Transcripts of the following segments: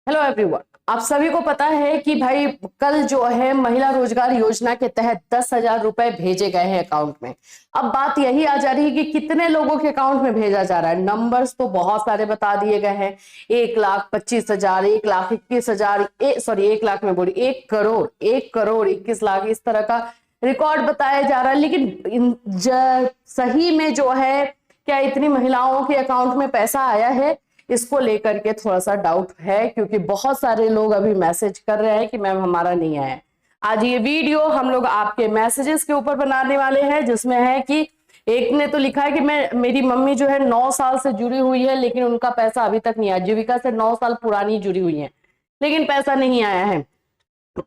Hello everyone, आप सभी को पता है कि भाई कल जो है महिला रोजगार योजना के तहत 10,000 रुपए भेजे गए हैं अकाउंट में। अब बात यही आ जा रही है कि कितने लोगों के अकाउंट में भेजा जा रहा है। नंबर्स तो बहुत सारे बता दिए गए हैं, 1,25,000, 1,21,000, सॉरी 1 लाख में बोली 1 करोड़ 21 लाख, इस तरह का रिकॉर्ड बताया जा रहा है। लेकिन सही में जो है क्या इतनी महिलाओं के अकाउंट में पैसा आया है, इसको लेकर के थोड़ा सा डाउट है, क्योंकि बहुत सारे लोग अभी मैसेज कर रहे हैं कि मैम हमारा नहीं आया। आज ये वीडियो हम लोग आपके मैसेजेस के ऊपर बनाने वाले हैं, जिसमें है कि एक ने तो लिखा है कि मेरी मम्मी जो है 9 साल से जुड़ी हुई है लेकिन उनका पैसा अभी तक नहीं आया। जीविका से 9 साल पुरानी जुड़ी हुई है लेकिन पैसा नहीं आया है।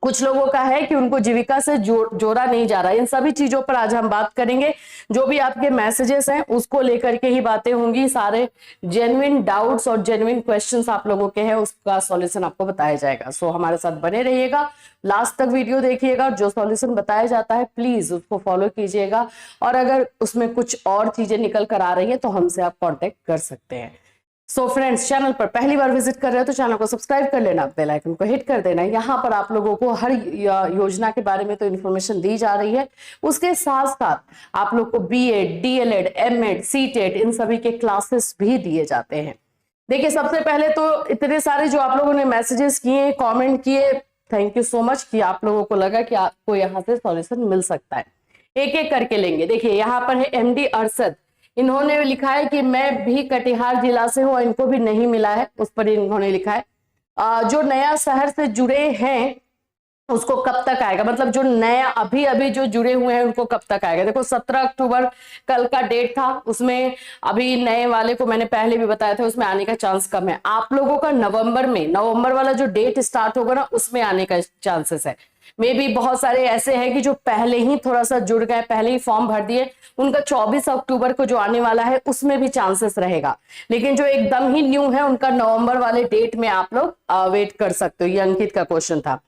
कुछ लोगों का है कि उनको जीविका से जोड़ा नहीं जा रहा है। इन सभी चीजों पर आज हम बात करेंगे। जो भी आपके मैसेजेस हैं उसको लेकर के ही बातें होंगी। सारे जेन्युइन डाउट्स और जेन्युइन क्वेश्चंस आप लोगों के हैं, उसका सॉल्यूशन आपको बताया जाएगा। सो हमारे साथ बने रहिएगा, लास्ट तक वीडियो देखिएगा। जो सॉल्यूशन बताया जाता है प्लीज उसको फॉलो कीजिएगा, और अगर उसमें कुछ और चीजें निकल कर आ रही है तो हमसे आप कॉन्टेक्ट कर सकते हैं। सो फ्रेंड्स, चैनल पर पहली बार विजिट कर रहे हो तो चैनल को सब्सक्राइब कर लेना, बेल आइकन को हिट कर देना। यहाँ पर आप लोगों को हर योजना के बारे में तो इन्फॉर्मेशन दी जा रही है, उसके साथ साथ आप लोग को बीएड, डीएलएड, एमएड, सीटेट इन सभी के क्लासेस भी दिए जाते हैं। देखिए, सबसे पहले तो इतने सारे जो आप लोगों ने मैसेजेस किए, कॉमेंट किए, थैंक यू सो मच कि आप लोगों को लगा कि आपको यहाँ से सॉल्यूशन मिल सकता है। एक एक करके लेंगे। देखिए, यहाँ पर है एमडी अरशद, इन्होंने लिखा है कि मैं भी कटिहार जिला से हूं, इनको भी नहीं मिला है। उस पर इन्होंने लिखा है जो नया शहर से जुड़े हैं उसको कब तक आएगा, मतलब जो नया अभी जो जुड़े हुए हैं उनको कब तक आएगा। देखो 17 अक्टूबर कल का डेट था, उसमें अभी नए वाले को मैंने पहले भी बताया था उसमें आने का चांस कम है। आप लोगों का नवंबर वाला जो डेट स्टार्ट होगा ना उसमें आने का चांसेस है। मे भी बहुत सारे ऐसे हैं कि जो पहले ही थोड़ा सा जुड़ गए, पहले ही फॉर्म भर दिए, उनका 24 अक्टूबर को जो आने वाला है उसमें भी चांसेस रहेगा। लेकिन जो एकदम ही न्यू है उनका नवंबर वाले डेट में आप लोग वेट कर सकते हो। ये अंकित का क्वेश्चन था।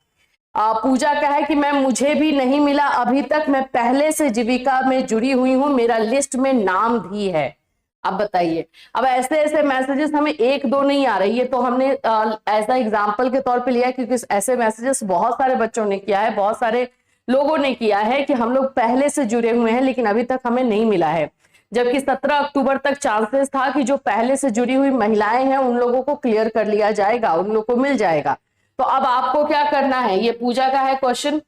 पूजा का है कि मैं मुझे भी नहीं मिला अभी तक, मैं पहले से जीविका में जुड़ी हुई हूं, मेरा लिस्ट में नाम भी है। अब बताइए, अब ऐसे ऐसे मैसेजेस हमें एक दो नहीं आ रही है, तो हमने ऐसा एग्जांपल के तौर पे लिया, क्योंकि ऐसे मैसेजेस बहुत सारे बच्चों ने किया है, बहुत सारे लोगों ने किया है कि हम लोग पहले से जुड़े हुए हैं लेकिन अभी तक हमें नहीं मिला है। जबकि 17 अक्टूबर तक चांसेस था कि जो पहले से जुड़ी हुई महिलाएं हैं उन लोगों को क्लियर कर लिया जाएगा, उन लोगों को मिल जाएगा। तो अब आपको क्या करना है, ये पूजा का है क्वेश्चन।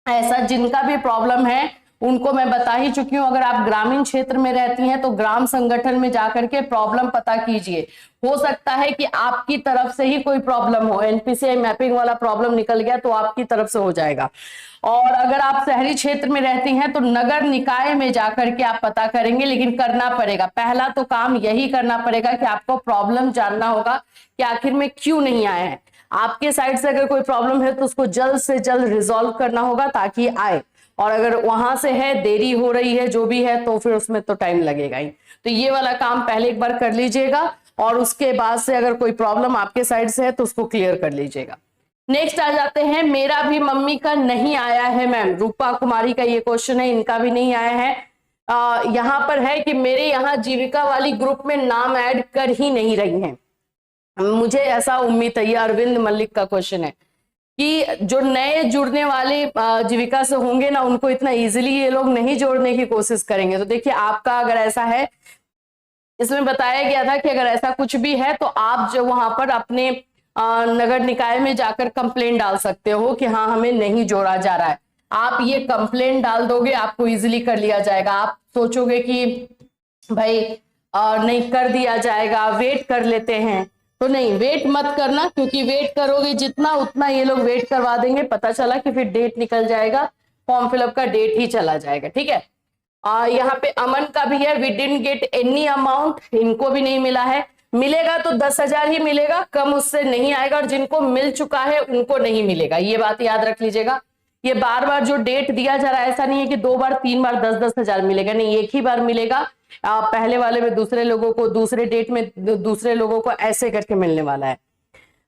ऐसा जिनका भी प्रॉब्लम है उनको मैं बता ही चुकी हूं। अगर आप ग्रामीण क्षेत्र में रहती हैं तो ग्राम संगठन में जाकर के प्रॉब्लम पता कीजिए। हो सकता है कि आपकी तरफ से ही कोई प्रॉब्लम हो, एनपीसीआई मैपिंग वाला प्रॉब्लम निकल गया तो आपकी तरफ से हो जाएगा। और अगर आप शहरी क्षेत्र में रहती हैं तो नगर निकाय में जाकर के आप पता करेंगे, लेकिन करना पड़ेगा। पहला तो काम यही करना पड़ेगा कि आपको प्रॉब्लम जानना होगा कि आखिर में क्यों नहीं आया है। आपके साइड से अगर कोई प्रॉब्लम है तो उसको जल्द से जल्द रिजॉल्व करना होगा ताकि आए, और अगर वहां से है देरी हो रही है जो भी है तो फिर उसमें तो टाइम लगेगा ही। तो ये वाला काम पहले एक बार कर लीजिएगा, और उसके बाद से अगर कोई प्रॉब्लम आपके साइड से है तो उसको क्लियर कर लीजिएगा। नेक्स्ट आ जाते हैं, मेरा भी मम्मी का नहीं आया है मैम। रूपा कुमारी का ये क्वेश्चन है, इनका भी नहीं आया है। यहाँ पर है कि मेरे यहाँ जीविका वाली ग्रुप में नाम ऐड कर ही नहीं रही हैं, मुझे ऐसा उम्मीद है। ये अरविंद मल्लिक का क्वेश्चन है कि जो नए जुड़ने वाले जीविका से होंगे ना, उनको इतना इजीली ये लोग नहीं जोड़ने की कोशिश करेंगे। तो देखिए, आपका अगर ऐसा है, इसमें बताया गया था कि अगर ऐसा कुछ भी है तो आप जो वहां पर अपने नगर निकाय में जाकर कंप्लेंट डाल सकते हो कि हाँ हमें नहीं जोड़ा जा रहा है। आप ये कंप्लेंट डाल दोगे, आपको इजीली कर लिया जाएगा। आप सोचोगे कि भाई नहीं कर दिया जाएगा, वेट कर लेते हैं, तो नहीं, वेट मत करना, क्योंकि वेट करोगे जितना उतना ये लोग वेट करवा देंगे। पता चला कि फिर डेट निकल जाएगा, फॉर्म फिलअप का डेट ही चला जाएगा। ठीक है, यहाँ पे अमन का भी है, we didn't get any amount, इनको भी नहीं मिला है। मिलेगा तो 10,000 ही मिलेगा, कम उससे नहीं आएगा, और जिनको मिल चुका है उनको नहीं मिलेगा। ये बात याद रख लीजिएगा। ये बार बार जो डेट दिया जा रहा है, ऐसा नहीं है कि 2 बार 3 बार 10,000 मिलेगा, नहीं, एक ही बार मिलेगा। पहले वाले में दूसरे लोगों को, दूसरे डेट में दूसरे लोगों को, ऐसे करके मिलने वाला है।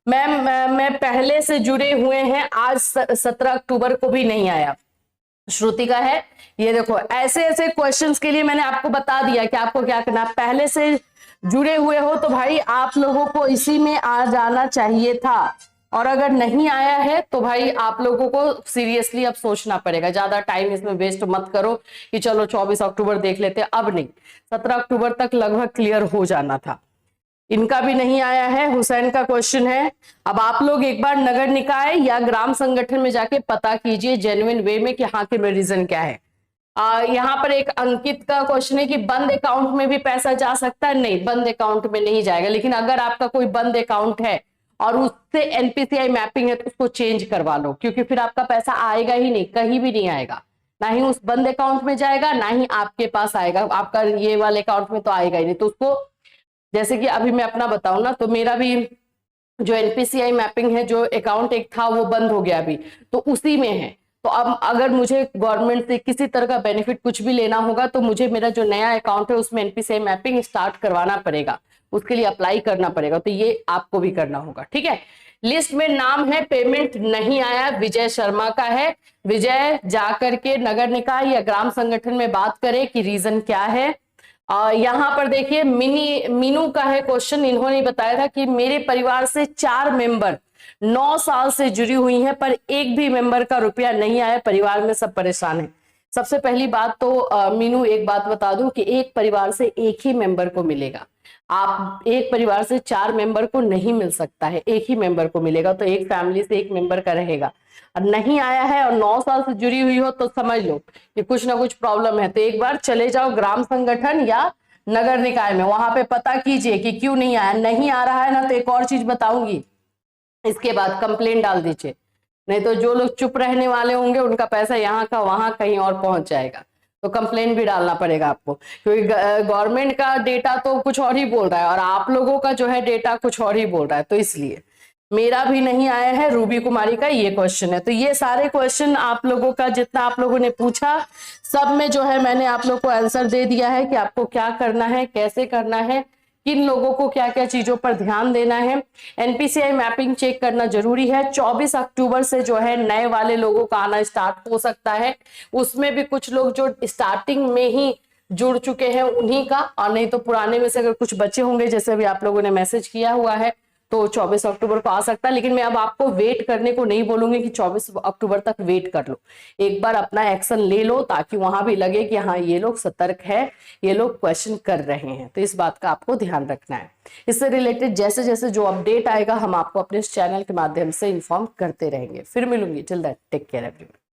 मैम मैं पहले से जुड़े हुए हैं, आज 17 अक्टूबर को भी नहीं आया। श्रुति का है, ये देखो ऐसे ऐसे क्वेश्चंस के लिए मैंने आपको बता दिया कि आपको क्या करना है। पहले से जुड़े हुए हो तो भाई आप लोगों को इसी में आ जाना चाहिए था, और अगर नहीं आया है तो भाई आप लोगों को सीरियसली अब सोचना पड़ेगा। ज्यादा टाइम इसमें वेस्ट मत करो कि चलो 24 अक्टूबर देख लेते, अब नहीं, 17 अक्टूबर तक लगभग क्लियर हो जाना था। इनका भी नहीं आया है, हुसैन का क्वेश्चन है। अब आप लोग एक बार नगर निकाय या ग्राम संगठन में जाके पता कीजिए जेन्युइन वे में कि हाँ कि रीजन क्या है। यहाँ पर एक अंकित का क्वेश्चन है कि बंद अकाउंट में भी पैसा जा सकता है। नहीं, बंद अकाउंट में नहीं जाएगा, लेकिन अगर आपका कोई बंद अकाउंट है और उससे एनपीसीआई मैपिंग है तो उसको चेंज करवा लो, क्योंकि फिर आपका पैसा आएगा ही नहीं, कहीं भी नहीं आएगा, ना ही उस बंद अकाउंट में जाएगा ना ही आपके पास आएगा। आपका ये वाले अकाउंट में तो आएगा ही नहीं। तो उसको, जैसे कि अभी मैं अपना बताऊं ना, तो मेरा भी जो एनपीसीआई मैपिंग है, जो अकाउंट एक था वो बंद हो गया अभी, तो उसी में है। तो अब अगर मुझे गवर्नमेंट से किसी तरह का बेनिफिट कुछ भी लेना होगा तो मुझे मेरा जो नया अकाउंट है उसमें एनपीसीआई मैपिंग स्टार्ट करवाना पड़ेगा, उसके लिए अप्लाई करना पड़ेगा। तो ये आपको भी करना होगा, ठीक है। लिस्ट में नाम है, पेमेंट नहीं आया, विजय शर्मा का है। विजय जाकर के नगर निकाय या ग्राम संगठन में बात करे कि रीजन क्या है। यहाँ पर देखिए मीनू का है क्वेश्चन। इन्होंने बताया था कि मेरे परिवार से 4 मेंबर 9 साल से जुड़ी हुई हैं, पर एक भी मेंबर का रुपया नहीं आया, परिवार में सब परेशान है। सबसे पहली बात तो मीनू एक बात बता दूं कि एक परिवार से एक ही मेंबर को मिलेगा। आप एक परिवार से 4 मेंबर को नहीं मिल सकता है, एक ही मेंबर को मिलेगा। तो एक फैमिली से एक मेंबर का रहेगा, और नहीं आया है और 9 साल से जुड़ी हुई हो तो समझ लो कि कुछ ना कुछ प्रॉब्लम है। तो एक बार चले जाओ ग्राम संगठन या नगर निकाय में, वहां पे पता कीजिए कि क्यों नहीं आया। नहीं आ रहा है ना, तो एक और चीज बताऊंगी, इसके बाद कंप्लेंट डाल दीजिए, नहीं तो जो लोग चुप रहने वाले होंगे उनका पैसा यहाँ का वहां कहीं और पहुंच जाएगा। तो कंप्लेंट भी डालना पड़ेगा आपको, क्योंकि गवर्नमेंट का डेटा तो कुछ और ही बोल रहा है और आप लोगों का जो है डेटा कुछ और ही बोल रहा है। तो इसलिए मेरा भी नहीं आया है, रूबी कुमारी का ये क्वेश्चन है। तो ये सारे क्वेश्चन आप लोगों का जितना आप लोगों ने पूछा, सब में जो है मैंने आप लोग को आंसर दे दिया है कि आपको क्या करना है, कैसे करना है, किन लोगों को क्या क्या चीजों पर ध्यान देना है। एनपीसीआई मैपिंग चेक करना जरूरी है। 24 अक्टूबर से जो है नए वाले लोगों का आना स्टार्ट हो सकता है, उसमें भी कुछ लोग जो स्टार्टिंग में ही जुड़ चुके हैं उन्हीं का, और नहीं तो पुराने में से अगर कुछ बच्चे होंगे, जैसे अभी आप लोगों ने मैसेज किया हुआ है, तो 24 अक्टूबर को आ सकता है। लेकिन मैं अब आपको वेट करने को नहीं बोलूंगी कि 24 अक्टूबर तक वेट कर लो, एक बार अपना एक्शन ले लो, ताकि वहां भी लगे कि हाँ ये लोग सतर्क है, ये लोग क्वेश्चन कर रहे हैं। तो इस बात का आपको ध्यान रखना है। इससे रिलेटेड जैसे जैसे जो अपडेट आएगा हम आपको अपने इस चैनल के माध्यम से इन्फॉर्म करते रहेंगे। फिर मिलूंगी, till that take care everyone.